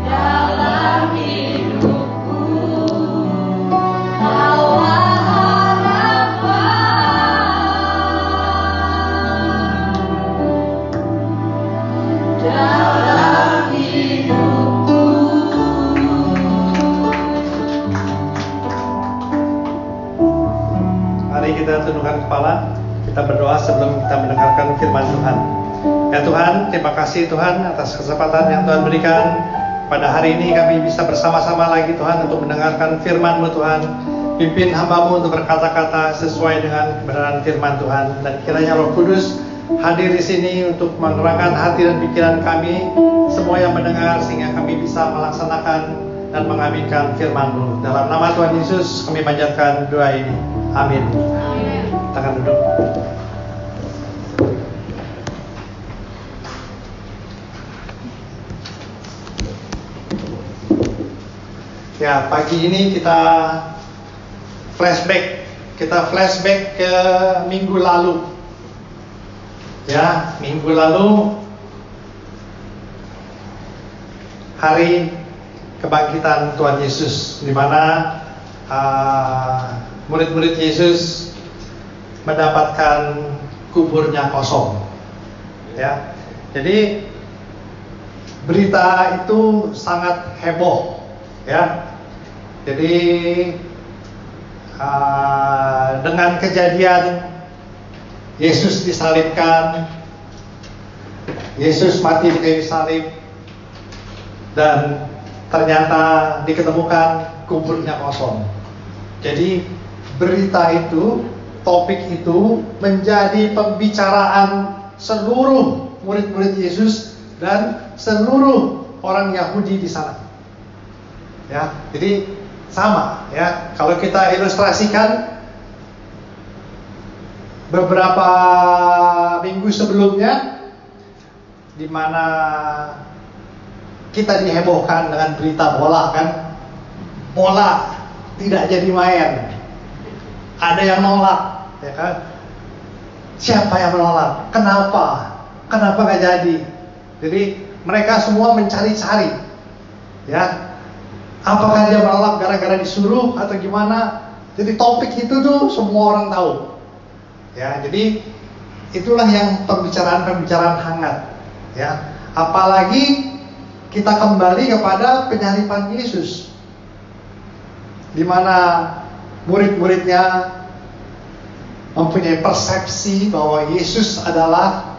dalam hidupku, bawa harapan dalam hidupku. Mari kita tundukkan kepala, kita berdoa sebelum kita mendengarkan firman Tuhan. Ya Tuhan, terima kasih Tuhan atas kesempatan yang Tuhan berikan. Pada hari ini kami bisa bersama-sama lagi Tuhan untuk mendengarkan firman-Mu Tuhan. Pimpin hamba-Mu untuk berkata-kata sesuai dengan kebenaran firman Tuhan. Dan kiranya Roh Kudus hadir di sini untuk menerangkan hati dan pikiran kami, semua yang mendengar, sehingga kami bisa melaksanakan dan mengaminkan firman-Mu. Dalam nama Tuhan Yesus kami panjatkan doa ini. Amin. Tangan duduk. Ya, pagi ini kita flashback ke minggu lalu. Ya, minggu lalu hari kebangkitan Tuhan Yesus, di mana murid-murid Yesus mendapatkan kuburnya kosong. Ya, jadi berita itu sangat heboh. Ya, jadi dengan kejadian Yesus disalibkan, Yesus mati di kayu salib, dan ternyata diketemukan kuburnya kosong. Jadi berita itu, topik itu menjadi pembicaraan seluruh murid-murid Yesus dan seluruh orang Yahudi di sana. Ya, jadi sama ya. Kalau kita ilustrasikan, beberapa minggu sebelumnya, di mana kita dihebohkan dengan berita bola kan, bola tidak jadi main, ada yang nolak, ya kan? Siapa yang menolak? Kenapa nggak jadi? Jadi mereka semua mencari-cari, ya. Apakah dia menolak gara-gara disuruh atau gimana? Jadi topik itu tuh semua orang tahu. Ya, jadi itulah yang pembicaraan hangat. Ya, apalagi kita kembali kepada penyaliban Yesus, di mana murid-muridnya mempunyai persepsi bahwa Yesus adalah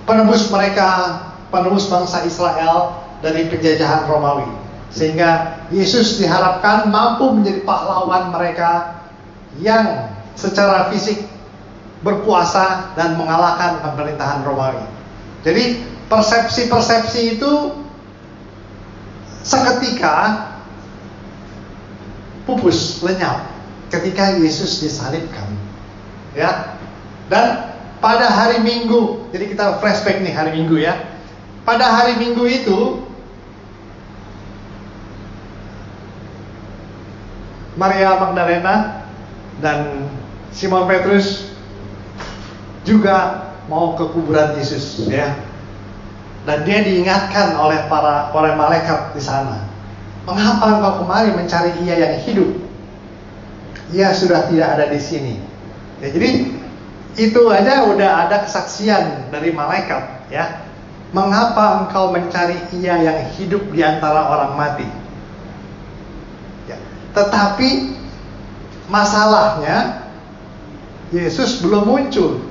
penebus mereka, penebus bangsa Israel dari penjajahan Romawi, sehingga Yesus diharapkan mampu menjadi pahlawan mereka yang secara fisik berkuasa dan mengalahkan pemerintahan Romawi. Jadi persepsi-persepsi itu seketika pupus, lenyap ketika Yesus disalibkan. Ya. Dan pada hari Minggu, jadi kita flashback nih hari Minggu ya. Pada hari Minggu itu Maria Magdalena dan Simon Petrus juga mau ke kuburan Yesus, ya. Dan dia diingatkan oleh para malaikat di sana. Mengapa engkau kemari mencari Ia yang hidup? Ia sudah tidak ada di sini. Ya, jadi itu aja udah ada kesaksian dari malaikat, ya. Mengapa engkau mencari Ia yang hidup di antara orang mati? Tetapi masalahnya Yesus belum muncul,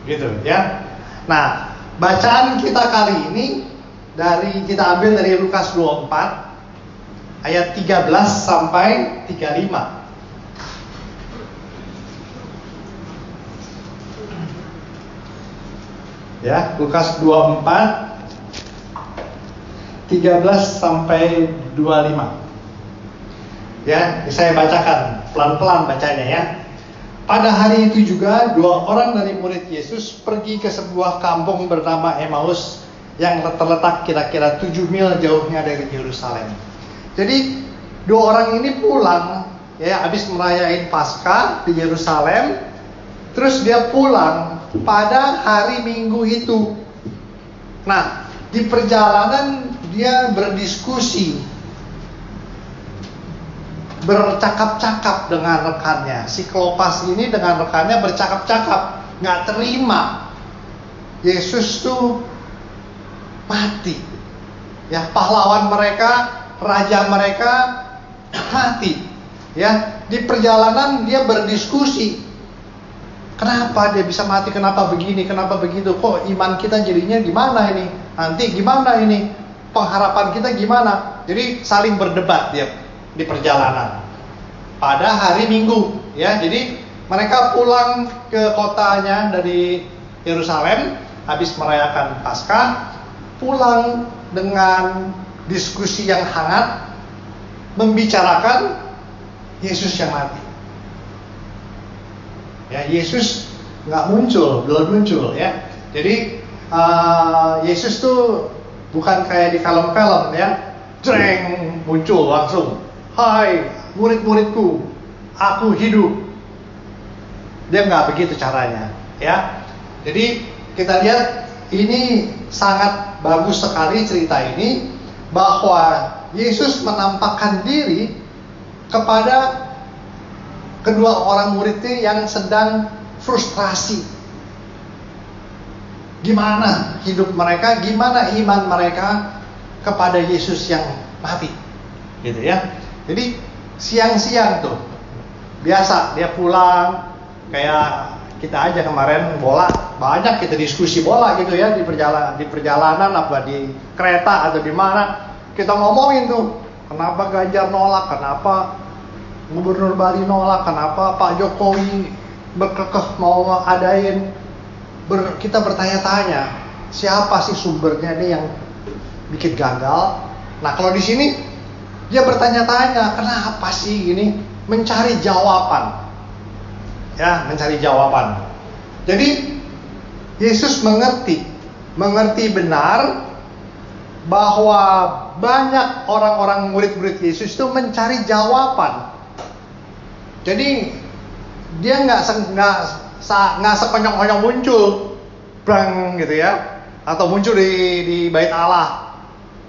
gitu ya. Nah, bacaan kita kali ini kita ambil dari Lukas 24 ayat 13 sampai 35. Ya, Lukas 24 13 sampai 25. Ya, saya bacakan pelan-pelan bacanya ya. Pada hari itu juga 2 orang dari murid Yesus pergi ke sebuah kampung bernama Emmaus yang terletak kira-kira 7 mil jauhnya dari Yerusalem. Jadi 2 orang ini pulang ya, habis merayain Paskah di Yerusalem. Terus dia pulang pada hari Minggu itu. Nah, di perjalanan dia berdiskusi, bercakap-cakap dengan rekannya. Si Klopas ini dengan rekannya bercakap-cakap, nggak terima Yesus tuh mati. Ya, pahlawan mereka, raja mereka mati. Ya, di perjalanan dia berdiskusi. Kenapa dia bisa mati? Kenapa begini? Kenapa begitu? Kok iman kita jadinya gimana ini? Nanti gimana ini? Pengharapan kita gimana? Jadi saling berdebat dia di perjalanan. Pada hari Minggu, ya. Jadi mereka pulang ke kotanya dari Yerusalem habis merayakan Paskah, pulang dengan diskusi yang hangat membicarakan Yesus yang mati. Ya, Yesus nggak muncul, belum muncul ya. Jadi Yesus tuh bukan kayak di film-film ya, jreng muncul langsung. Hai murid-muridku, aku hidup. Dia nggak begitu caranya ya. Jadi kita lihat ini sangat bagus sekali cerita ini, bahwa Yesus menampakkan diri kepada kedua orang muridnya yang sedang frustrasi. Gimana hidup mereka, gimana iman mereka kepada Yesus yang mati, gitu ya. Jadi siang-siang tuh biasa dia pulang, kayak kita aja kemarin bola, banyak kita diskusi bola gitu ya di perjalanan apa di kereta atau di mana, kita ngomongin tuh kenapa Ganjar nolak, kenapa Gubernur Bali nolak, kenapa Pak Jokowi berkekeh mau adain. Kita bertanya-tanya, siapa sih sumbernya nih yang bikin gagal? Nah, kalau di sini dia bertanya-tanya, kenapa sih ini? Mencari jawaban. Ya, mencari jawaban. Jadi Yesus mengerti benar bahwa banyak orang-orang murid-murid Yesus itu mencari jawaban. Jadi dia nggak sekonyong-konyong muncul, brang gitu ya, atau muncul di bait Allah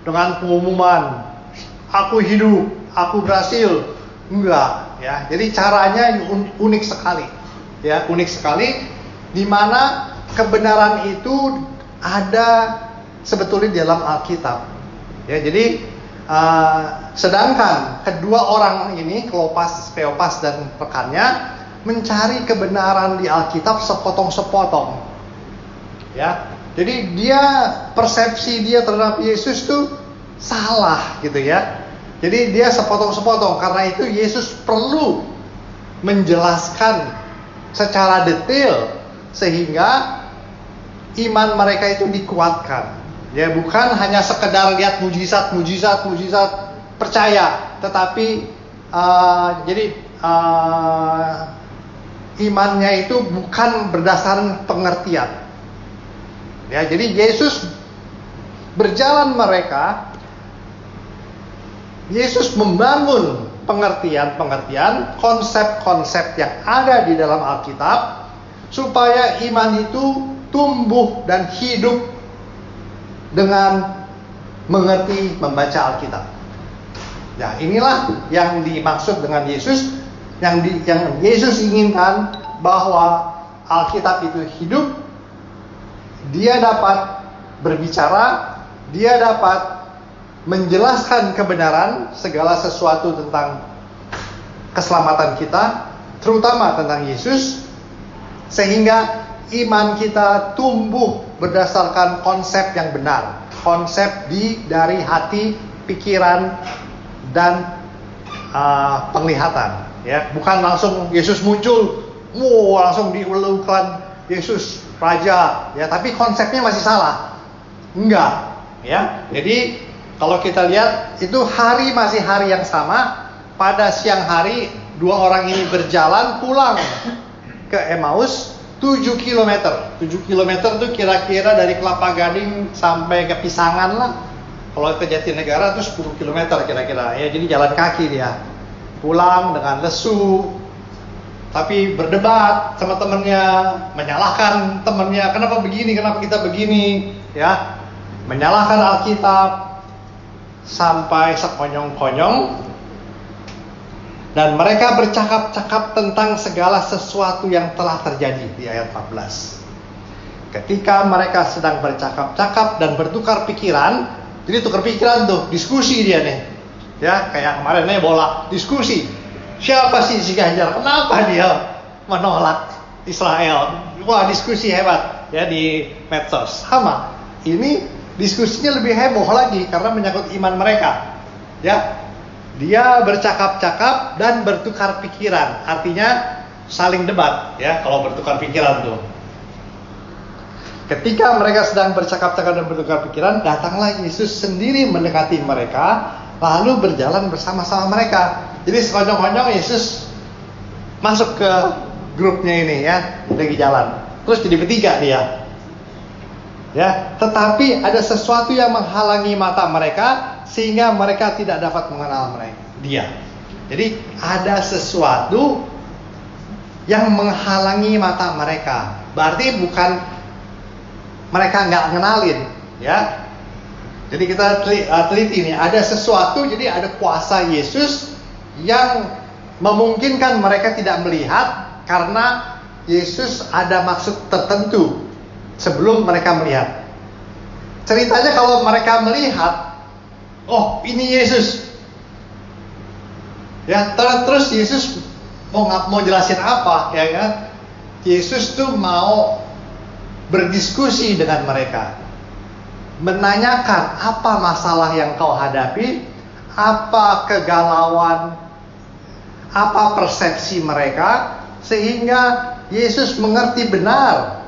dengan pengumuman, aku hidup, aku berhasil, enggak ya. Jadi caranya unik sekali, ya unik sekali, di mana kebenaran itu ada sebetulnya di dalam Alkitab, ya. Jadi sedangkan kedua orang ini, Kleopas dan rekannya, mencari kebenaran di Alkitab sepotong-sepotong. Ya. Jadi persepsi dia terhadap Yesus tuh salah gitu ya. Jadi dia sepotong-sepotong, karena itu Yesus perlu menjelaskan secara detail sehingga iman mereka itu dikuatkan. Ya, bukan hanya sekedar lihat mujizat percaya, tetapi imannya itu bukan berdasarkan pengertian. Ya, jadi Yesus berjalan mereka, Yesus membangun pengertian, konsep-konsep yang ada di dalam Alkitab supaya iman itu tumbuh dan hidup dengan mengerti membaca Alkitab. Ya, inilah yang dimaksud dengan Yesus, yang Yesus inginkan, bahwa Alkitab itu hidup. Dia dapat berbicara, dia dapat menjelaskan kebenaran segala sesuatu tentang keselamatan kita, terutama tentang Yesus, sehingga iman kita tumbuh berdasarkan konsep yang benar, konsep dari hati, pikiran, dan penglihatan. Ya, bukan langsung Yesus muncul, langsung dielulukan Yesus Raja, ya, tapi konsepnya masih salah. Enggak, ya. Jadi kalau kita lihat itu masih hari yang sama. Pada siang hari dua orang ini berjalan pulang ke Emmaus 7 km. 7 km itu kira-kira dari Kelapa Gading sampai ke Pisangan lah. Kalau ke Jatinegara itu 10 km kira-kira. Ya, jadi jalan kaki dia. Pulang dengan lesu, tapi berdebat sama temennya, menyalahkan temennya, kenapa begini, kenapa kita begini, ya. menyalahkan Alkitab sampai sekonyong-konyong, dan mereka bercakap-cakap tentang segala sesuatu yang telah terjadi di ayat 14. Ketika mereka sedang bercakap-cakap dan bertukar pikiran, jadi tukar pikiran tuh, diskusi dia nih. Ya, kayak kemarin nih bola diskusi. Siapa sih si Ganjar? Kenapa dia menolak Israel? Wah, diskusi hebat ya di medsos. Sama. Ini diskusinya lebih heboh lagi karena menyangkut iman mereka. Ya. Dia bercakap-cakap dan bertukar pikiran. Artinya saling debat ya kalau bertukar pikiran tuh. Ketika mereka sedang bercakap-cakap dan bertukar pikiran, datanglah Yesus sendiri mendekati mereka, lalu berjalan bersama-sama mereka. Jadi sekonyong-konyong Yesus masuk ke grupnya ini ya, lagi jalan. Terus jadi bertiga dia. Ya, tetapi ada sesuatu yang menghalangi mata mereka sehingga mereka tidak dapat mengenal dia. Jadi ada sesuatu yang menghalangi mata mereka. Berarti bukan mereka nggak ngenalin, ya. Jadi kita teliti nih, ada sesuatu, jadi ada kuasa Yesus yang memungkinkan mereka tidak melihat karena Yesus ada maksud tertentu sebelum mereka melihat. Ceritanya kalau mereka melihat, oh ini Yesus, ya terus Yesus mau jelasin apa, ya kan? Yesus tuh mau berdiskusi dengan mereka, menanyakan apa masalah yang kau hadapi, apa kegalauan, apa persepsi mereka, sehingga Yesus mengerti benar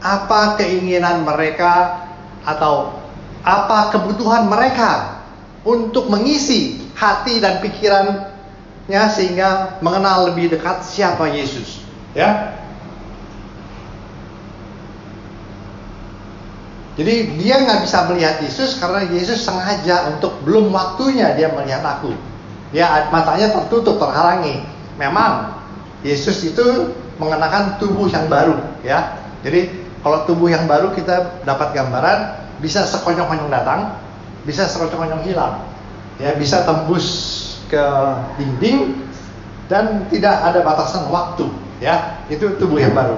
apa keinginan mereka atau apa kebutuhan mereka untuk mengisi hati dan pikirannya sehingga mengenal lebih dekat siapa Yesus, ya. Jadi dia nggak bisa melihat Yesus karena Yesus sengaja untuk belum waktunya dia melihat aku. Ya, matanya tertutup, terhalangi. Memang Yesus itu mengenakan tubuh yang baru, ya. Jadi kalau tubuh yang baru kita dapat gambaran, bisa sekonyong-konyong datang, bisa sekonyong-konyong hilang, ya, bisa tembus ke dinding dan tidak ada batasan waktu, ya. Itu tubuh yang baru.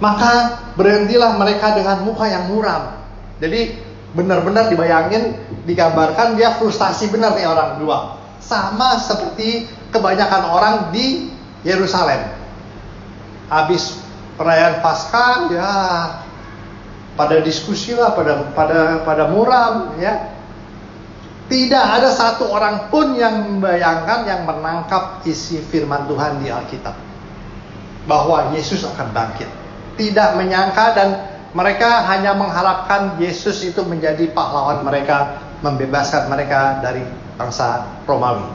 Maka berhentilah mereka dengan muka yang muram. Jadi benar-benar dibayangin, digambarkan dia frustasi benar nih orang dua. Sama seperti kebanyakan orang di Yerusalem. Habis perayaan Paskah, ya pada diskusi lah, pada muram, ya. Tidak ada satu orang pun yang membayangkan, yang menangkap isi firman Tuhan di Alkitab bahwa Yesus akan bangkit. Tidak menyangka, dan mereka hanya mengharapkan Yesus itu menjadi pahlawan mereka, membebaskan mereka dari bangsa Romawi.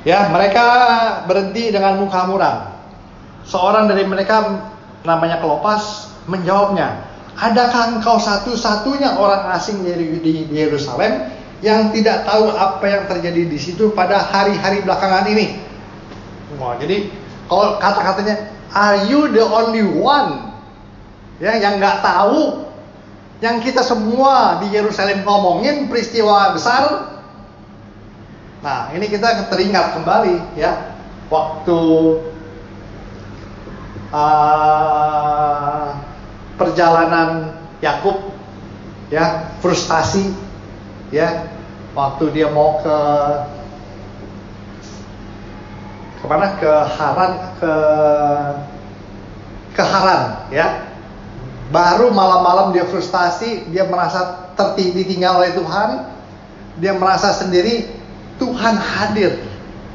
Ya, mereka berhenti dengan muka muram. Seorang dari mereka namanya Klopas menjawabnya, adakah engkau satu-satunya orang asing di Yerusalem yang tidak tahu apa yang terjadi di situ pada hari-hari belakangan ini? Wah, jadi kalau kata-katanya, are you the only one, ya, yang nggak tahu yang kita semua di Yerusalem ngomongin peristiwa besar? Nah, ini kita teringat kembali, ya, waktu perjalanan Yakub, ya, frustasi, ya, waktu dia mau kemana? Ke Haran, ya. Baru malam-malam dia frustasi, dia merasa ditinggal oleh Tuhan, dia merasa sendiri. Tuhan hadir,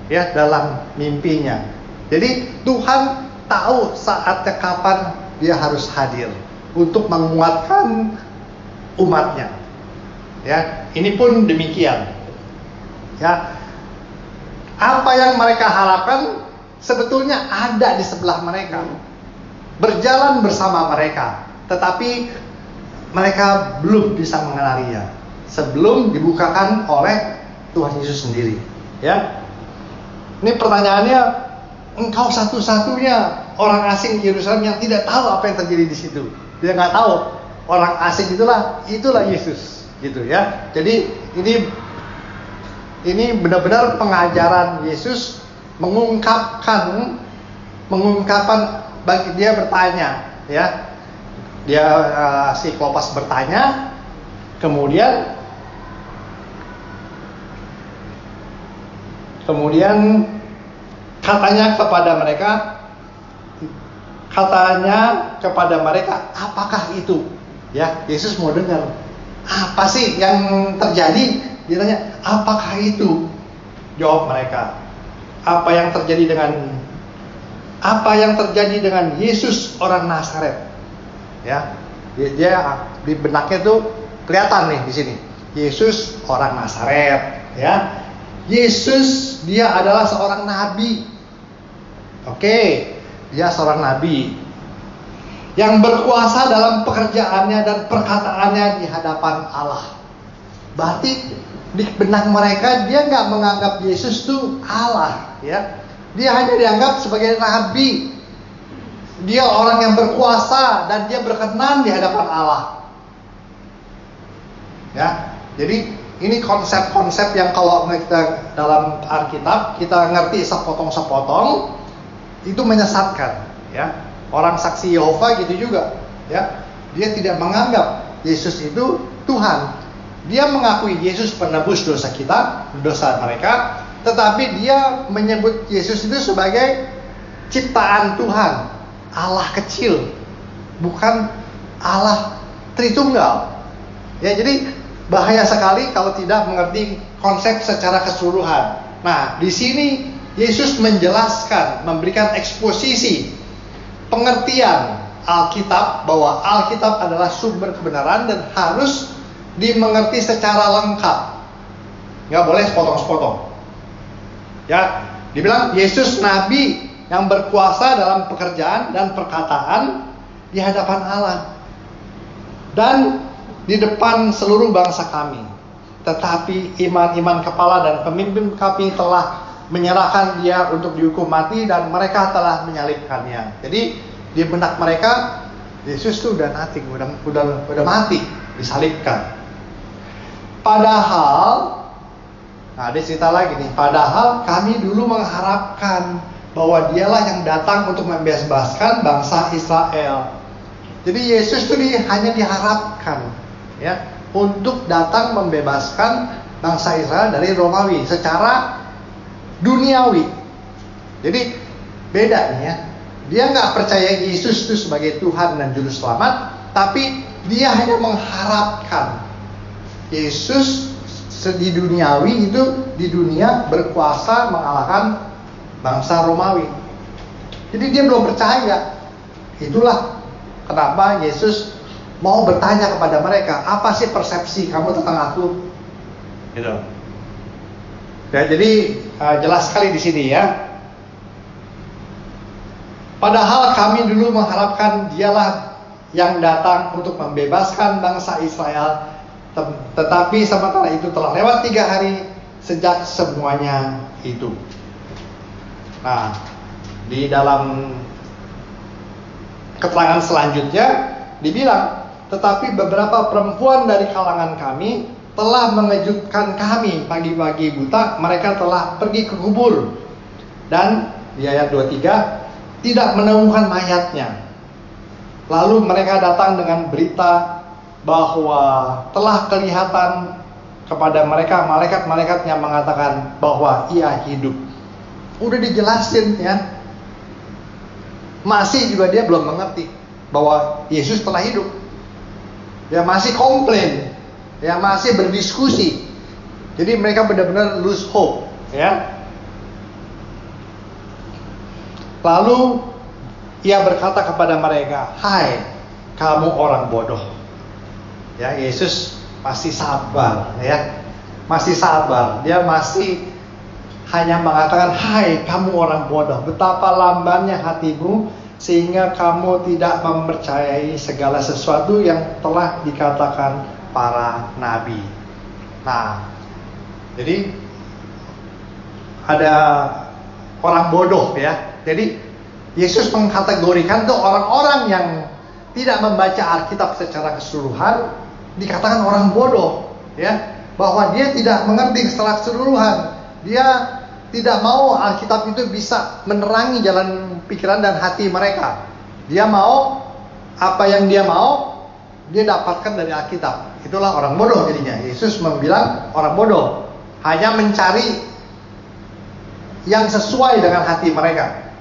ya, dalam mimpinya. Jadi Tuhan tahu saatnya kapan dia harus hadir untuk menguatkan umatnya. Ya, ini pun demikian. Ya, apa yang mereka harapkan sebetulnya ada di sebelah mereka, berjalan bersama mereka, tetapi mereka belum bisa mengenalinya sebelum dibukakan oleh Tuhan Yesus sendiri. Ya, ini pertanyaannya, engkau satu-satunya orang asing di Yerusalem yang tidak tahu apa yang terjadi di situ. Dia nggak tahu, orang asing itulah Yesus, gitu ya. Jadi ini benar-benar pengajaran Yesus mengungkapkan bagi dia bertanya, ya. Dia si Klopas bertanya, kemudian katanya kepada mereka, apakah itu? Ya, Yesus mau dengar. Apa sih yang terjadi? Dia tanya, apakah itu? Jawab mereka. Apa yang terjadi dengan Yesus orang Nazaret? Ya, dia di benaknya tuh kelihatan nih di sini. Yesus orang Nazaret, ya. Yesus dia adalah seorang nabi. Oke, dia seorang nabi yang berkuasa dalam pekerjaannya dan perkataannya di hadapan Allah. Berarti di benak mereka dia nggak menganggap Yesus itu Allah, ya. Dia hanya dianggap sebagai nabi. Dia orang yang berkuasa dan dia berkenan di hadapan Allah. Ya, jadi ini konsep-konsep yang kalau kita dalam Alkitab kita ngerti sepotong-sepotong itu menyesatkan, ya. Orang saksi Yehova gitu juga, ya. Dia tidak menganggap Yesus itu Tuhan. Dia mengakui Yesus penebus dosa kita, dosa mereka, tetapi dia menyebut Yesus itu sebagai ciptaan Tuhan, Allah kecil, bukan Allah Tritunggal. Ya, jadi bahaya sekali kalau tidak mengerti konsep secara keseluruhan. Nah, di sini Yesus menjelaskan, memberikan eksposisi pengertian Alkitab, bahwa Alkitab adalah sumber kebenaran dan harus dimengerti secara lengkap. Nggak boleh sepotong-sepotong. Ya, dibilang Yesus nabi yang berkuasa dalam pekerjaan dan perkataan di hadapan Allah dan di depan seluruh bangsa kami. Tetapi iman-iman kepala dan pemimpin kami telah menyerahkan dia untuk dihukum mati dan mereka telah menyalibkannya. Jadi di benak mereka Yesus itu udah nothing, udah mati, disalibkan. Padahal, nah dia cerita lagi nih, padahal kami dulu mengharapkan bahwa dialah yang datang untuk membebaskan bangsa Israel. Jadi Yesus itu hanya diharapkan, ya, untuk datang membebaskan bangsa Israel dari Romawi secara duniawi. Jadi beda nih, ya. Dia nggak percaya Yesus itu sebagai Tuhan dan Juru Selamat, tapi dia hanya mengharapkan Yesus di duniawi itu di dunia berkuasa mengalahkan bangsa Romawi. Jadi dia belum percaya. Itulah kenapa Yesus mau bertanya kepada mereka, apa sih persepsi kamu tentang aku? Gitu. Ya, jadi jelas sekali di sini, ya. Padahal kami dulu mengharapkan dialah yang datang untuk membebaskan bangsa Israel, tetapi sementara itu telah lewat 3 hari sejak semuanya itu. Nah, di dalam keterangan selanjutnya dibilang, tetapi beberapa perempuan dari kalangan kami telah mengejutkan kami pagi-pagi buta, mereka telah pergi ke kubur dan di ayat 23 tidak menemukan mayatnya. Lalu mereka datang dengan berita bahwa telah kelihatan kepada mereka malaikat-malaikat yang mengatakan bahwa ia hidup. Udah dijelasin, ya. Masih juga dia belum mengerti bahwa Yesus telah hidup. Dia masih komplain, ya, masih berdiskusi. Jadi mereka benar-benar lose hope, ya. Lalu ia berkata kepada mereka, "Hai, kamu orang bodoh." Ya, Yesus masih sabar, ya. Masih sabar. Dia masih hanya mengatakan, "Hai, kamu orang bodoh, betapa lambannya hatimu sehingga kamu tidak mempercayai segala sesuatu yang telah dikatakan para nabi." Nah, jadi ada orang bodoh, ya. Jadi Yesus mengkategorikan tuh orang-orang yang tidak membaca Alkitab secara keseluruhan dikatakan orang bodoh, ya, bahwa dia tidak mengerti secara keseluruhan. Dia tidak mau Alkitab itu bisa menerangi jalan pikiran dan hati mereka. Dia mau apa yang dia mau dia dapatkan dari Alkitab. Itulah orang bodoh jadinya. Yesus membilang orang bodoh hanya mencari yang sesuai dengan hati mereka.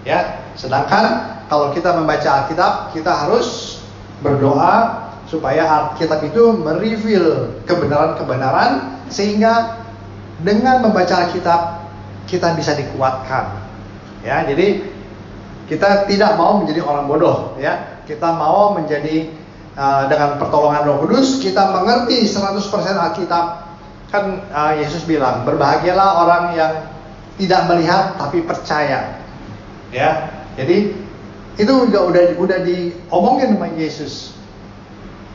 Ya, sedangkan kalau kita membaca Alkitab, kita harus berdoa supaya Alkitab itu mereveal kebenaran-kebenaran, sehingga dengan membaca Alkitab kita bisa dikuatkan. Ya, jadi kita tidak mau menjadi orang bodoh, ya. Kita mau menjadi dengan pertolongan Roh Kudus kita mengerti 100% Alkitab. Kan Yesus bilang, berbahagialah orang yang tidak melihat tapi percaya. Ya. Jadi itu udah diomongin sama Yesus.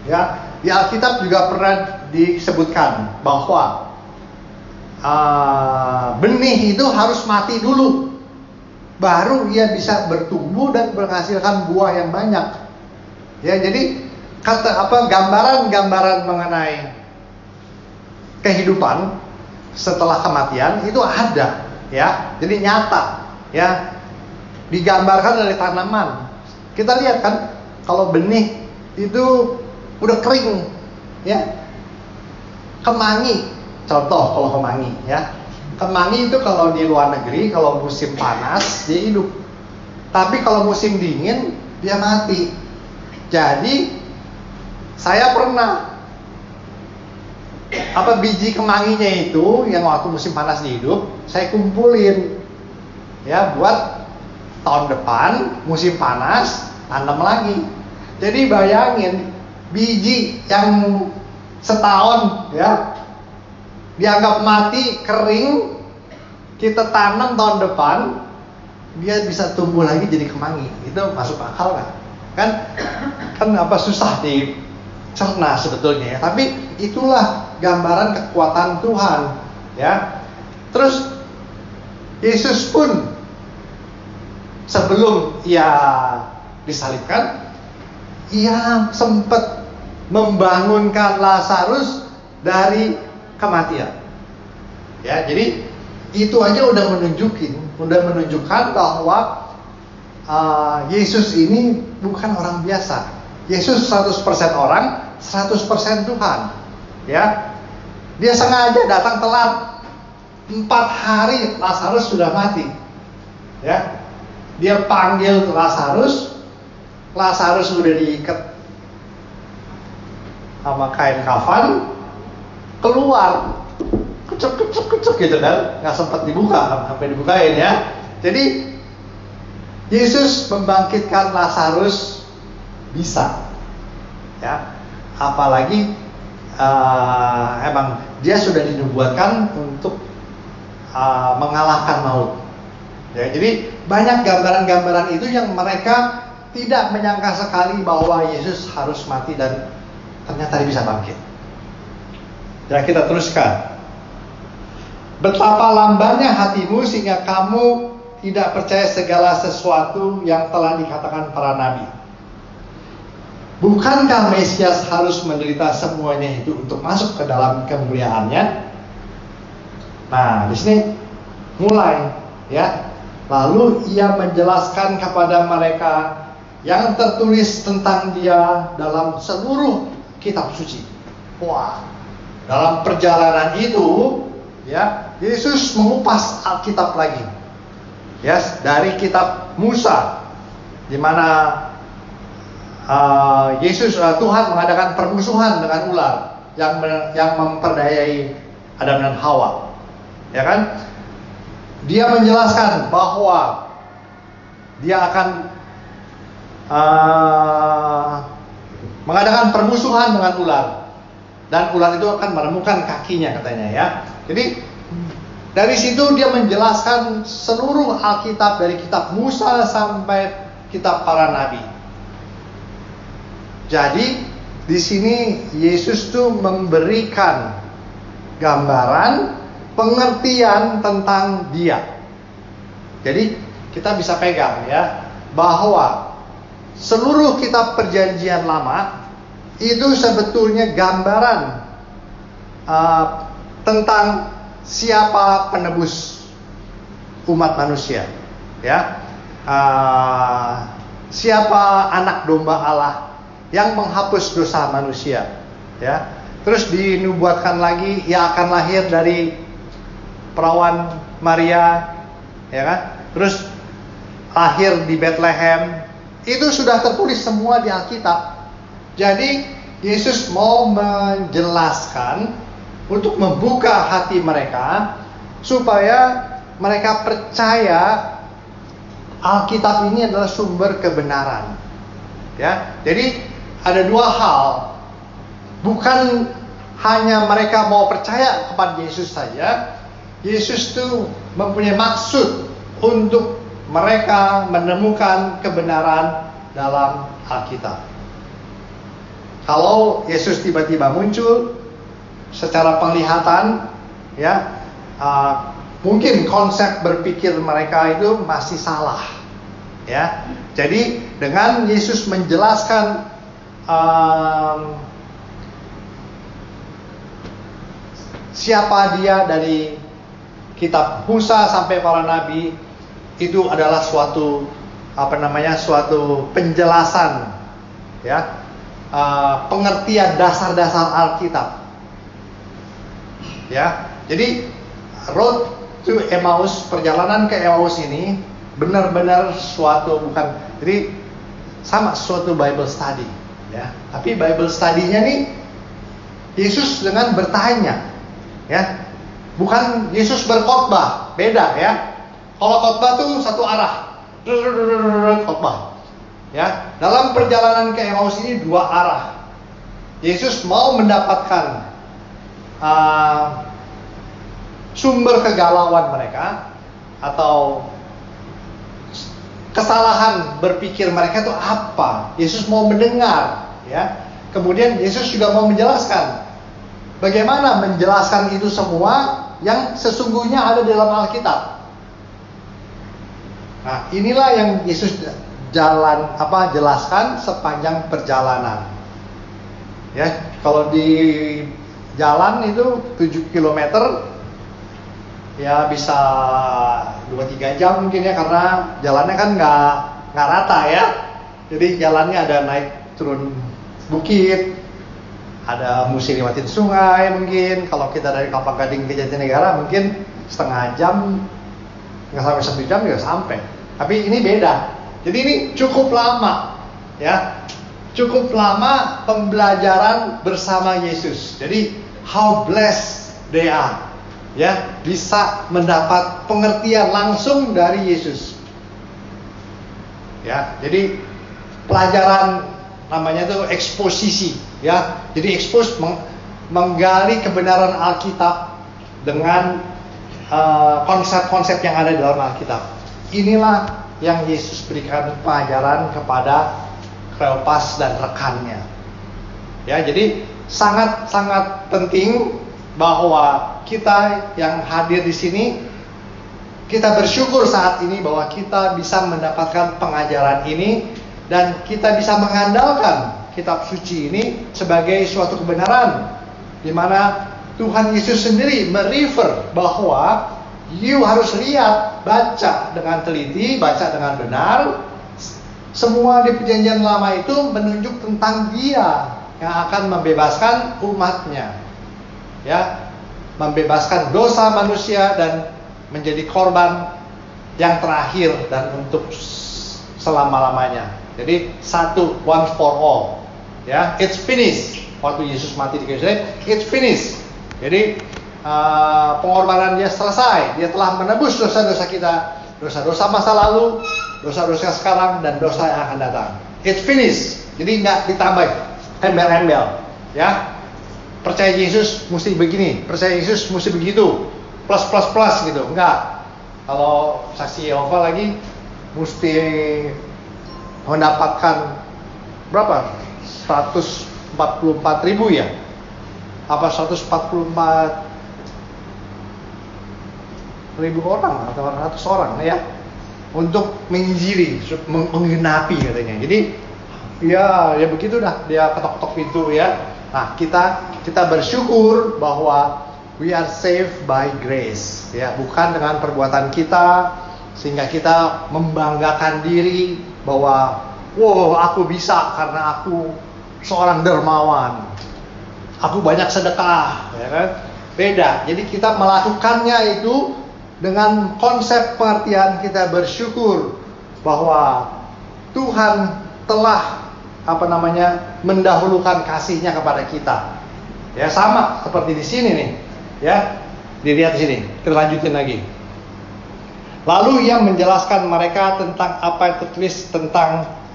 Ya, di Alkitab juga pernah disebutkan bahwa benih itu harus mati dulu, baru ia bisa bertumbuh dan menghasilkan buah yang banyak. Ya, jadi gambaran-gambaran mengenai kehidupan setelah kematian itu ada, ya. Jadi nyata, ya. Digambarkan dari tanaman. Kita lihat kan, kalau benih itu udah kering, ya. Kemangi, contoh kalau kemangi, ya. Kemangi itu kalau di luar negeri, kalau musim panas dia hidup. Tapi kalau musim dingin dia mati. Jadi saya pernah biji kemanginya itu yang waktu musim panas hidup, saya kumpulin, ya, buat tahun depan musim panas tanam lagi. Jadi bayangin, biji yang setahun, ya, dianggap mati, kering, kita tanam tahun depan, dia bisa tumbuh lagi jadi kemangi. Itu masuk akal nggak? Kan susah dicerna sebetulnya, ya. Tapi itulah gambaran kekuatan Tuhan, ya. Terus Yesus pun sebelum ia disalibkan, ia sempat membangunkan Lazarus dari kematian. Ya, jadi itu aja udah menunjukkan bahwa Yesus ini bukan orang biasa. Yesus 100% orang, 100% Tuhan. Ya. Dia sengaja datang telat. 4 hari Lazarus sudah mati. Ya. Dia panggil Lazarus udah diikat sama kain kafan, keluar, kecek gitu kan, nggak sempat dibuka, sampai dibukain, ya. Jadi Yesus membangkitkan Lazarus bisa, ya. Apalagi emang dia sudah dinubuatkan untuk mengalahkan maut. Ya, jadi banyak gambaran-gambaran itu yang mereka tidak menyangka sekali bahwa Yesus harus mati dan ternyata dia bisa bangkit. Ya, kita teruskan. Betapa lambannya hatimu sehingga kamu tidak percaya segala sesuatu yang telah dikatakan para nabi. Bukankah Mesias harus menderita semuanya itu untuk masuk ke dalam kemuliaannya? Nah, di sini mulai, ya. Lalu ia menjelaskan kepada mereka yang tertulis tentang dia dalam seluruh kitab suci. Wah, dalam perjalanan itu, ya, Yesus mengupas Alkitab lagi. Ya, dari kitab Musa, di mana Tuhan mengadakan permusuhan dengan ular yang memperdayai Adam dan Hawa. Ya kan? Dia menjelaskan bahwa dia akan mengadakan permusuhan dengan ular, dan ular itu akan menemukan kakinya, katanya, ya. Jadi dari situ dia menjelaskan seluruh Alkitab dari kitab Musa sampai kitab para nabi. Jadi di sini Yesus tuh memberikan gambaran pengertian tentang dia. Jadi kita bisa pegang, ya, bahwa seluruh kitab Perjanjian Lama itu sebetulnya gambaran tentang siapa penebus umat manusia, ya. Siapa anak domba Allah yang menghapus dosa manusia, ya. Terus dinubuatkan lagi, ia akan lahir dari perawan Maria, ya kan? Terus lahir di Bethlehem. Itu sudah tertulis semua di Alkitab. Jadi Yesus mau menjelaskan untuk membuka hati mereka supaya mereka percaya Alkitab ini adalah sumber kebenaran. Ya, jadi ada dua hal. Bukan hanya mereka mau percaya kepada Yesus saja. Yesus itu mempunyai maksud untuk mereka menemukan kebenaran dalam Alkitab. Kalau Yesus tiba-tiba muncul secara penglihatan, ya, mungkin konsep berpikir mereka itu masih salah, ya. Jadi dengan Yesus menjelaskan siapa dia dari kitab Musa sampai para nabi, itu adalah suatu suatu penjelasan, ya, pengertian dasar-dasar Alkitab, ya. Jadi road to Emmaus, perjalanan ke Emmaus ini benar-benar jadi sama suatu Bible study, ya. Tapi Bible study-nya nih Yesus dengan bertanya, ya. Bukan Yesus berkhotbah, beda, ya. Kalau khotbah tuh satu arah, khotbah, ya. Dalam perjalanan ke Emmaus ini dua arah. Yesus mau mendapatkan sumber kegalauan mereka atau kesalahan berpikir mereka itu apa. Yesus mau mendengar, ya. Kemudian Yesus juga mau menjelaskan bagaimana menjelaskan itu semua yang sesungguhnya ada dalam Alkitab. Nah, inilah yang Yesus jelaskan sepanjang perjalanan. Ya, kalau di jalan itu 7 km ya bisa 2-3 jam mungkin, ya, karena jalannya kan nggak rata, ya. Jadi jalannya ada naik turun bukit, ada mesti lewatin sungai mungkin. Kalau kita dari Kelapa Gading ke Jatinegara mungkin setengah jam, nggak sampai 1 jam juga sampai. Tapi ini beda. Jadi ini cukup lama, ya, cukup lama pembelajaran bersama Yesus. Jadi how blessed they are, ya, bisa mendapat pengertian langsung dari Yesus, ya. Jadi pelajaran namanya itu eksposisi, ya. Jadi expose, menggali kebenaran Alkitab dengan konsep-konsep yang ada dalam Alkitab. Inilah yang Yesus berikan pelajaran kepada Kleopas dan rekannya, ya. Jadi sangat-sangat penting bahwa kita yang hadir di sini, kita bersyukur saat ini bahwa kita bisa mendapatkan pengajaran ini dan kita bisa mengandalkan kitab suci ini sebagai suatu kebenaran, di mana Tuhan Yesus sendiri merefer bahwa you harus lihat, baca dengan teliti, baca dengan benar. Semua di Perjanjian Lama itu menunjuk tentang Dia yang akan membebaskan umatnya, ya, membebaskan dosa manusia dan menjadi korban yang terakhir dan untuk selama-lamanya. Jadi satu, one for all, ya, it's finished. Waktu Yesus mati di kayu salib, it's finished. Jadi pengorbanan Dia selesai. Dia telah menebus dosa-dosa kita, dosa-dosa masa lalu, dosa-dosa sekarang, dan dosa yang akan datang. It's finished. Jadi nggak ditambah embel-embel, ya. Percaya Yesus mesti begini, percaya Yesus mesti begitu, plus gitu. Enggak. Kalau saksi Yehova lagi mesti mendapatkan berapa? 144.000, ya? Apa 144.000 orang atau 100 orang, ya? Untuk menginjili, menggenapi katanya. Jadi Ya begitu dah, dia ketok-ketok pintu ya. Nah, kita bersyukur bahwa we are saved by grace, ya, bukan dengan perbuatan kita sehingga kita membanggakan diri bahwa wow, aku bisa karena aku seorang dermawan. Aku banyak sedekah, ya kan? Beda. Jadi kita melakukannya itu dengan konsep pengertian kita bersyukur bahwa Tuhan telah mendahulukan kasihnya kepada kita. Ya, sama seperti di sini nih. Ya, dilihat di sini. Kita lanjutin lagi. Lalu ia menjelaskan mereka tentang apa yang tertulis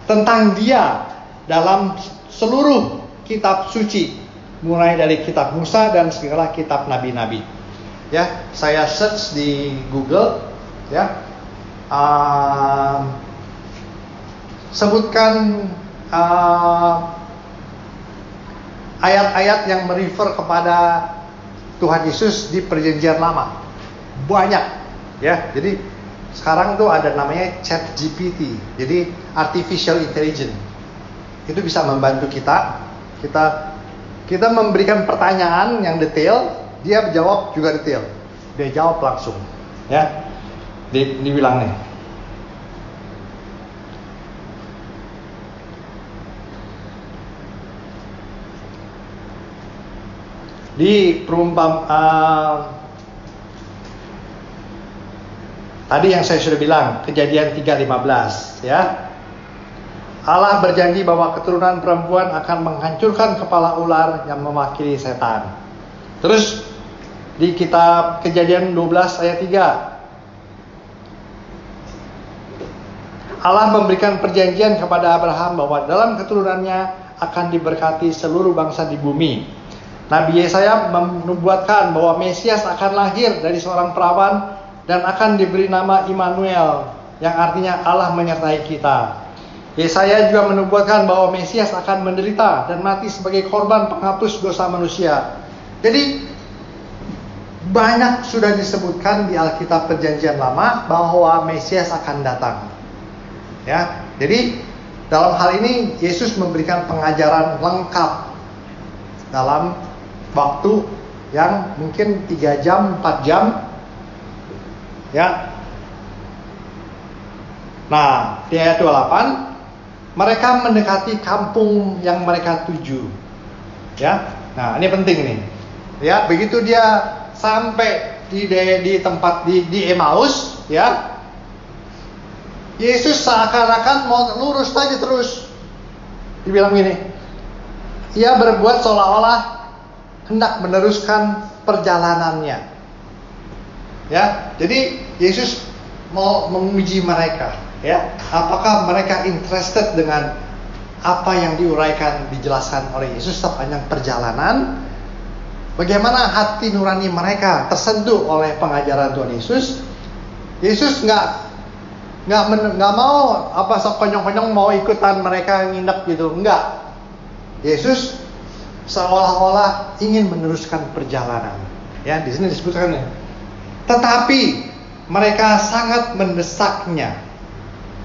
tentang dia dalam seluruh kitab suci, mulai dari kitab Musa dan segala kitab nabi-nabi. Ya, saya search di Google, ya, sebutkan ayat-ayat yang merefer kepada Tuhan Yesus di Perjanjian Lama. Banyak, ya. Jadi sekarang tuh ada namanya ChatGPT. Jadi artificial intelligence. Itu bisa membantu kita memberikan pertanyaan yang detail, dia jawab juga detail. Dia jawab langsung, ya. Dibilang nih. Di tadi yang saya sudah bilang, Kejadian 3:15, ya. Allah berjanji bahwa keturunan perempuan akan menghancurkan kepala ular yang mewakili setan. Terus di kitab Kejadian 12 ayat 3, Allah memberikan perjanjian kepada Abraham bahwa dalam keturunannya akan diberkati seluruh bangsa di bumi. Nabi Yesaya menubuatkan bahwa Mesias akan lahir dari seorang perawan dan akan diberi nama Immanuel, yang artinya Allah menyertai kita. Yesaya juga menubuatkan bahwa Mesias akan menderita dan mati sebagai korban penghapus dosa manusia. Jadi banyak sudah disebutkan di Alkitab Perjanjian Lama bahwa Mesias akan datang. Ya, jadi dalam hal ini Yesus memberikan pengajaran lengkap dalam waktu yang mungkin 3 jam, 4 jam, ya. Nah, di ayat 28, mereka mendekati kampung yang mereka tuju, ya. Nah, ini penting nih, ya. Begitu dia sampai di tempat di Emmaus, ya, Yesus seakan-akan mau lurus saja terus. Dibilang gini, ia berbuat seolah-olah hendak meneruskan perjalanannya. Ya, jadi Yesus mau menguji mereka, ya. Apakah mereka interested dengan apa yang diuraikan, dijelaskan oleh Yesus sepanjang perjalanan? Bagaimana hati nurani mereka tersentuh oleh pengajaran Tuhan Yesus? Yesus nggak mau sok konyong-konyong mau ikutan mereka nginep gitu, enggak. Yesus seolah-olah ingin meneruskan perjalanan. Ya, di sini disebutkan ya. Tetapi mereka sangat mendesaknya.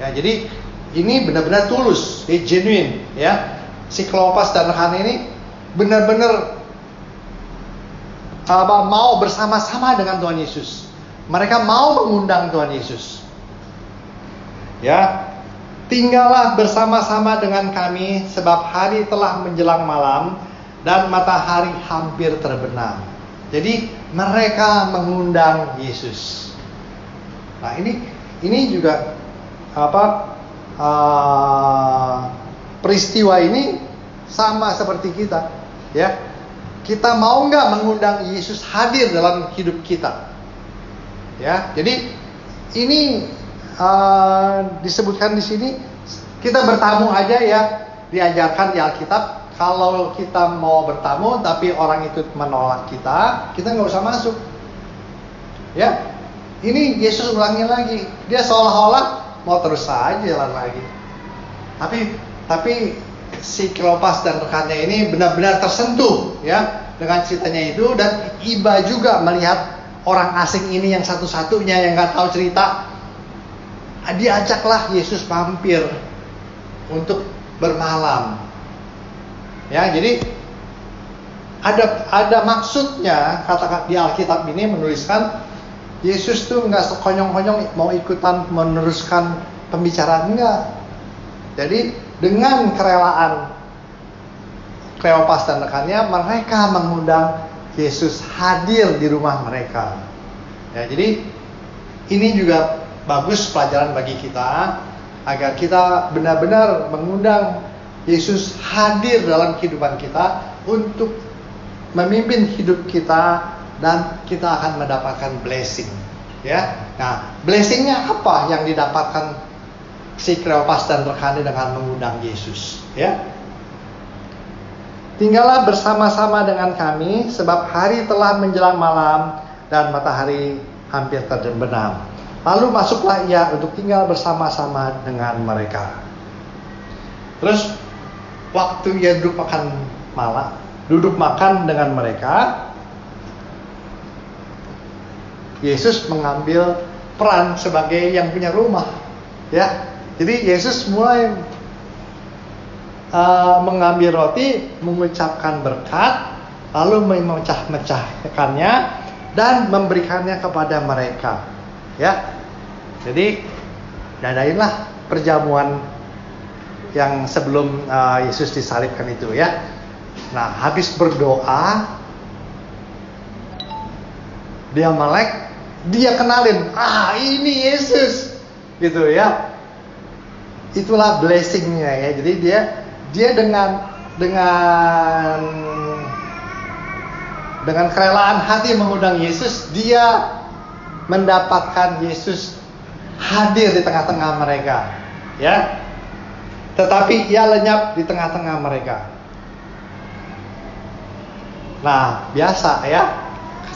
Ya, jadi ini benar-benar tulus, genuine, ya. Si Kleopas dan rekan ini benar-benar mau bersama-sama dengan Tuhan Yesus. Mereka mau mengundang Tuhan Yesus. Ya, tinggallah bersama-sama dengan kami sebab hari telah menjelang malam dan matahari hampir terbenam. Jadi mereka mengundang Yesus. Nah, ini juga peristiwa ini sama seperti kita, ya. Kita mau nggak mengundang Yesus hadir dalam hidup kita, ya. Jadi ini disebutkan di sini, kita bertamu aja ya, diajarkan di Alkitab. Kalau kita mau bertamu tapi orang itu menolak kita nggak usah masuk. Ya, ini Yesus ulangi lagi. Dia seolah-olah mau terus saja jalan lagi. Tapi si Kleopas dan rekannya ini benar-benar tersentuh ya dengan ceritanya itu, dan iba juga melihat orang asing ini yang satu-satunya yang nggak tahu cerita. Diajaklah Yesus mampir untuk bermalam. Ya, jadi ada maksudnya kata di Alkitab ini menuliskan Yesus tuh nggak sekonyong-konyong mau ikutan meneruskan pembicaraan, enggak. Jadi dengan kerelaan Kleopas dan rekannya, mereka mengundang Yesus hadir di rumah mereka. Ya, jadi ini juga bagus pelajaran bagi kita agar kita benar-benar mengundang Yesus hadir dalam kehidupan kita untuk memimpin hidup kita dan kita akan mendapatkan blessing. Ya, nah blessingnya apa yang didapatkan si Kleopas dan rekannya dengan mengundang Yesus? Ya. Tinggallah bersama-sama dengan kami, sebab hari telah menjelang malam dan matahari hampir terbenam. Lalu masuklah ia untuk tinggal bersama-sama dengan mereka. Terus waktu ia duduk makan dengan mereka, Yesus mengambil peran sebagai yang punya rumah. Ya, jadi Yesus mulai mengambil roti, mengucapkan berkat, lalu memecah-mecahkannya dan memberikannya kepada mereka. Ya, jadi dadainlah perjamuan yang sebelum Yesus disalibkan itu ya. Nah, habis berdoa, dia kenalin, ini Yesus, gitu ya. Itulah blessingnya ya. Jadi dia dengan kerelaan hati mengundang Yesus, dia mendapatkan Yesus hadir di tengah-tengah mereka, ya. Tetapi ia lenyap di tengah-tengah mereka. Nah, biasa ya.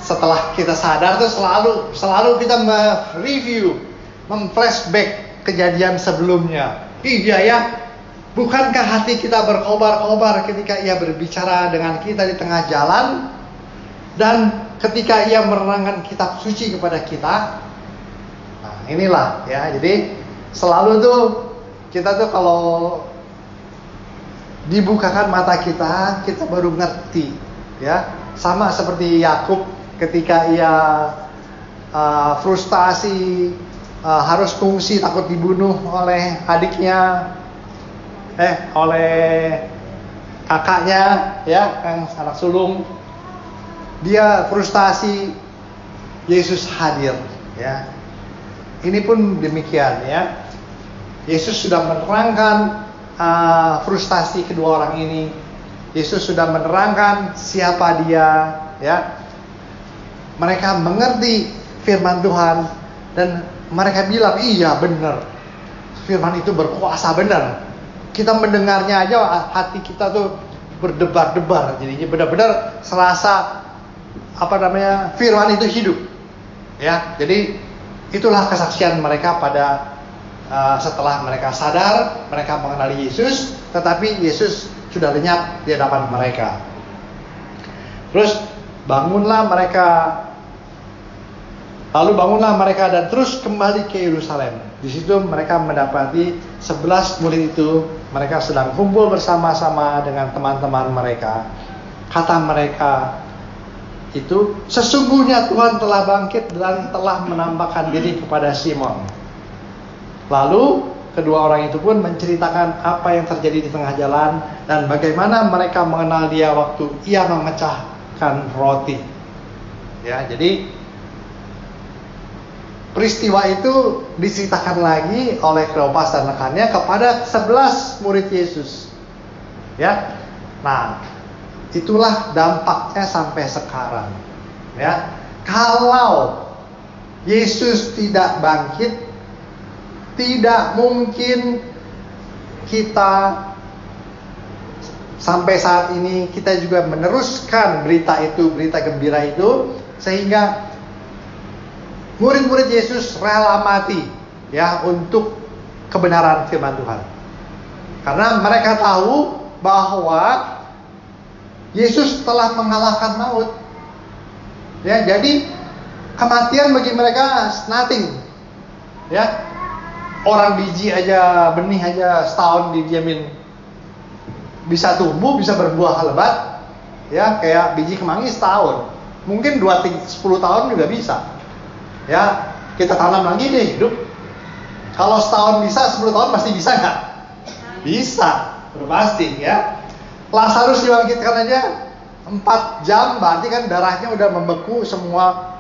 Setelah kita sadar tuh selalu kita mereview, memflashback kejadian sebelumnya. Iya ya. Bukankah hati kita berkobar-kobar ketika ia berbicara dengan kita di tengah jalan, dan ketika ia menerangkan kitab suci kepada kita? Nah, inilah ya. Jadi selalu tuh kita tuh kalau dibukakan mata kita baru ngerti ya. Sama seperti Yakub ketika ia frustasi, harus fungsi takut dibunuh oleh adiknya, oleh kakaknya ya, yang anak sulung. Dia frustasi, Yesus hadir ya. Ini pun demikian ya. Yesus sudah menerangkan frustasi kedua orang ini. Yesus sudah menerangkan siapa dia ya. Mereka mengerti firman Tuhan dan mereka bilang, iya benar, firman itu berkuasa benar. Kita mendengarnya aja hati kita tuh berdebar-debar. Jadinya benar-benar serasa firman itu hidup. Ya, jadi itulah kesaksian mereka pada setelah mereka sadar, mereka mengenali Yesus, tetapi Yesus sudah lenyap di hadapan mereka. Terus bangunlah mereka dan terus kembali ke Yerusalem. Di situ mereka mendapati 11 murid itu, mereka sedang kumpul bersama-sama dengan teman-teman mereka. Kata mereka itu, sesungguhnya Tuhan telah bangkit dan telah menampakkan diri kepada Simon. Lalu kedua orang itu pun menceritakan apa yang terjadi di tengah jalan dan bagaimana mereka mengenal dia waktu ia memecahkan roti. Ya, jadi peristiwa itu diceritakan lagi oleh Kleopas dan rekannya kepada 11 murid Yesus. Ya. Nah, itulah dampaknya sampai sekarang. Ya. Kalau Yesus tidak bangkit, tidak mungkin kita sampai saat ini kita juga meneruskan berita gembira itu, sehingga murid-murid Yesus rela mati ya untuk kebenaran firman Tuhan. Karena mereka tahu bahwa Yesus telah mengalahkan maut. Ya, jadi kematian bagi mereka nothing. Ya. Orang benih aja setahun didiamin bisa tumbuh, bisa berbuah lebat, ya kayak biji kemangi setahun. Mungkin 10 tahun juga bisa. Ya, kita tanam lagi deh hidup. Kalau setahun bisa, 10 tahun pasti bisa nggak? Bisa, pasti ya. Lazarus dibangkitkan aja 4 jam, berarti kan darahnya udah membeku, semua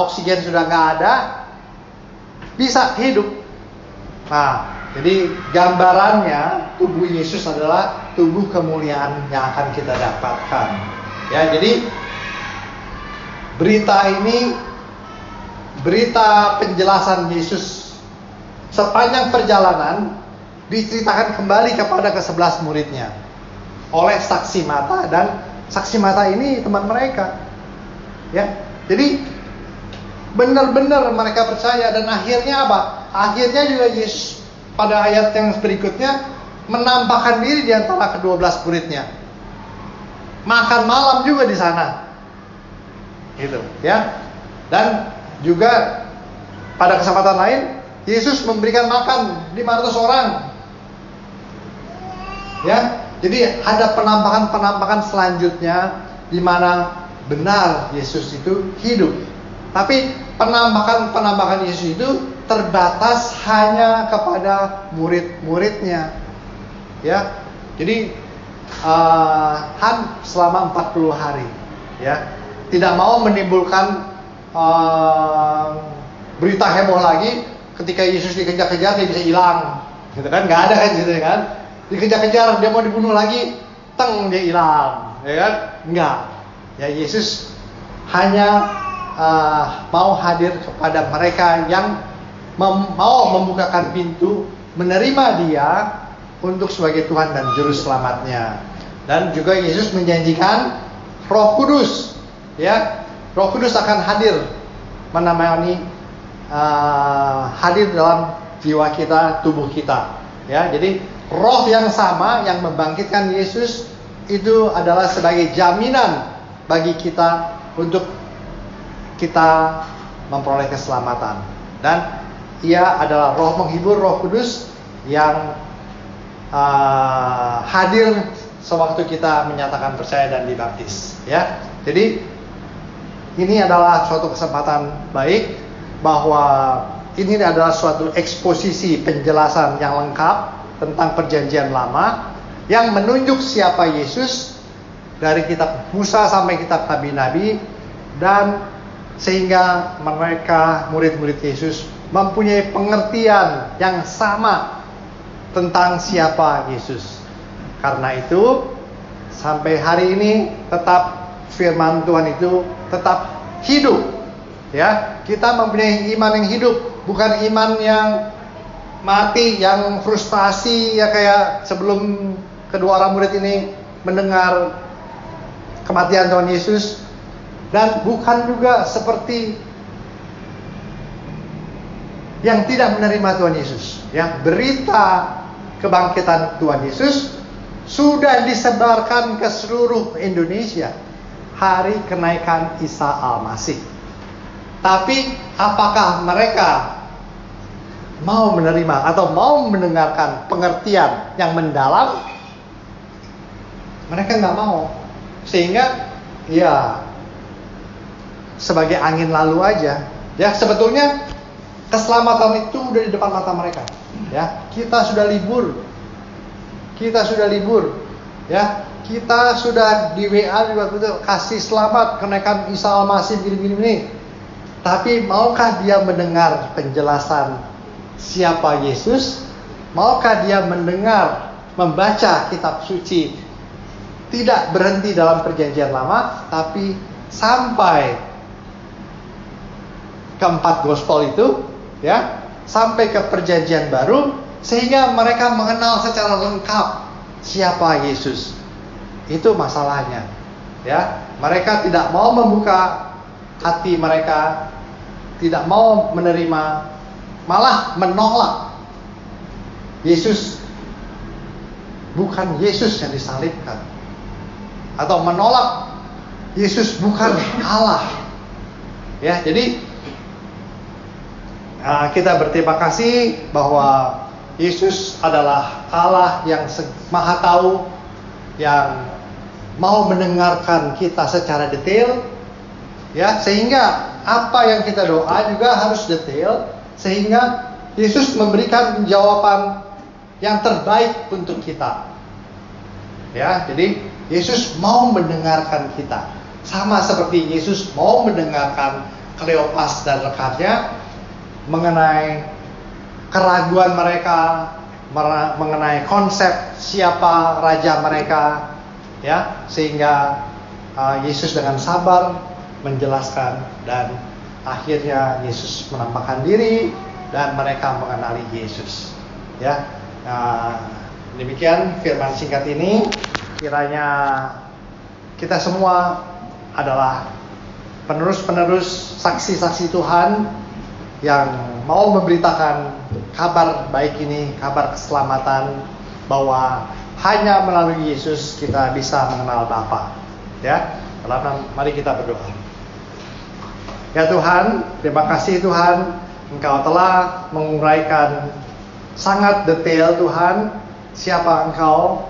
oksigen sudah nggak ada, bisa hidup. Nah, jadi gambarannya tubuh Yesus adalah tubuh kemuliaan yang akan kita dapatkan. Ya, jadi berita ini, berita penjelasan Yesus sepanjang perjalanan diceritakan kembali kepada ke-11 muridnya oleh saksi mata, dan saksi mata ini teman mereka. Ya, jadi benar-benar mereka percaya, dan akhirnya apa? Akhirnya juga Yesus pada ayat yang berikutnya menampakkan diri di antara ke-12 muridnya. Makan malam juga di sana. Gitu, ya. Dan juga pada kesempatan lain Yesus memberikan makan 500 orang. Ya, jadi ada penampakan-penampakan selanjutnya di mana benar Yesus itu hidup. Tapi penampakan Yesus itu terbatas hanya kepada murid-muridnya. Ya. Jadi selama 40 hari, ya. Tidak mau menimbulkan berita heboh lagi ketika Yesus dikejar-kejar dia bisa hilang. Gitu kan? Enggak ada kan gitu kan? Dikejar-kejar dia mau dibunuh lagi, teng dia hilang, ya kan? Enggak. Ya, Yesus hanya mau hadir kepada mereka yang mau membukakan pintu, menerima dia untuk sebagai Tuhan dan Juru Selamatnya. Dan juga Yesus menjanjikan Roh Kudus, ya, Roh Kudus akan hadir menemani, hadir dalam jiwa kita, tubuh kita. Ya, jadi Roh yang sama yang membangkitkan Yesus itu adalah sebagai jaminan bagi kita untuk kita memperoleh keselamatan. Dan ia adalah Roh menghibur, Roh Kudus yang hadir sewaktu kita menyatakan percaya dan dibaptis. Ya, jadi ini adalah suatu kesempatan baik bahwa ini adalah suatu eksposisi penjelasan yang lengkap tentang perjanjian lama yang menunjuk siapa Yesus dari kitab Musa sampai kitab Nabi-Nabi, dan sehingga mereka murid-murid Yesus mempunyai pengertian yang sama tentang siapa Yesus. Karena itu sampai hari ini tetap firman Tuhan itu tetap hidup. Ya, kita mempunyai iman yang hidup, bukan iman yang mati, yang frustasi ya kayak sebelum kedua orang murid ini mendengar kematian Tuhan Yesus, dan bukan juga seperti yang tidak menerima Tuhan Yesus. Ya, berita kebangkitan Tuhan Yesus sudah disebarkan ke seluruh Indonesia hari kenaikan Isa Al-Masih. Tapi apakah mereka mau menerima atau mau mendengarkan pengertian yang mendalam? Mereka nggak mau, sehingga ya sebagai angin lalu aja. Ya, sebetulnya keselamatan itu udah di depan mata mereka. Ya, kita sudah libur, ya, kita sudah di WA juga kasih selamat kenaikan Isa Al-Masih gini. Tapi maukah dia mendengar penjelasan siapa Yesus? Maukah dia mendengar, membaca kitab suci? Tidak berhenti dalam perjanjian lama, tapi sampai keempat gospel itu, ya, sampai ke perjanjian baru, sehingga mereka mengenal secara lengkap siapa Yesus. Itu masalahnya. Ya, mereka tidak mau membuka hati mereka, tidak mau menerima, malah menolak Yesus. Bukan Yesus yang disalibkan, atau menolak Yesus bukan Allah. Ya, jadi kita berterima kasih bahwa Yesus adalah Allah yang Maha Tahu yang mau mendengarkan kita secara detail, ya, sehingga apa yang kita doa juga harus detail, sehingga Yesus memberikan jawaban yang terbaik untuk kita. Ya, jadi Yesus mau mendengarkan kita, sama seperti Yesus mau mendengarkan Kleopas dan rekannya mengenai keraguan mereka, mengenai konsep siapa raja mereka, ya, sehingga Yesus dengan sabar menjelaskan, dan akhirnya Yesus menampakkan diri dan mereka mengenali Yesus. Ya, demikian firman singkat ini. Kiranya kita semua adalah penerus-penerus saksi-saksi Tuhan yang mau memberitakan kabar baik ini, kabar keselamatan, bahwa hanya melalui Yesus kita bisa mengenal Bapa. Ya, mari kita berdoa. Ya Tuhan, terima kasih Tuhan, Engkau telah menguraikan sangat detail Tuhan siapa Engkau,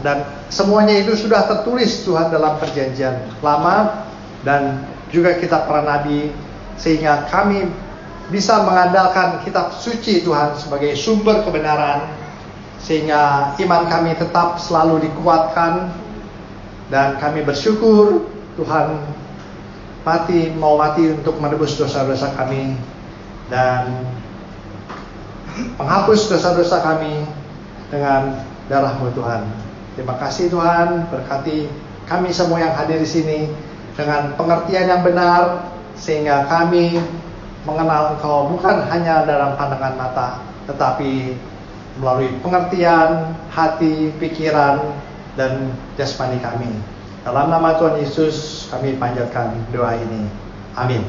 dan semuanya itu sudah tertulis Tuhan dalam perjanjian lama dan juga kitab para nabi, sehingga kami bisa mengandalkan kitab suci Tuhan sebagai sumber kebenaran, sehingga iman kami tetap selalu dikuatkan, dan kami bersyukur Tuhan mau mati untuk menebus dosa-dosa kami dan menghapus dosa-dosa kami dengan darah-Mu Tuhan. Terima kasih Tuhan, berkati kami semua yang hadir di sini dengan pengertian yang benar, sehingga kami mengenal Engkau bukan hanya dalam pandangan mata, tetapi melalui pengertian hati, pikiran, dan jasmani kami. Dalam nama Tuhan Yesus kami panjatkan doa ini. Amin.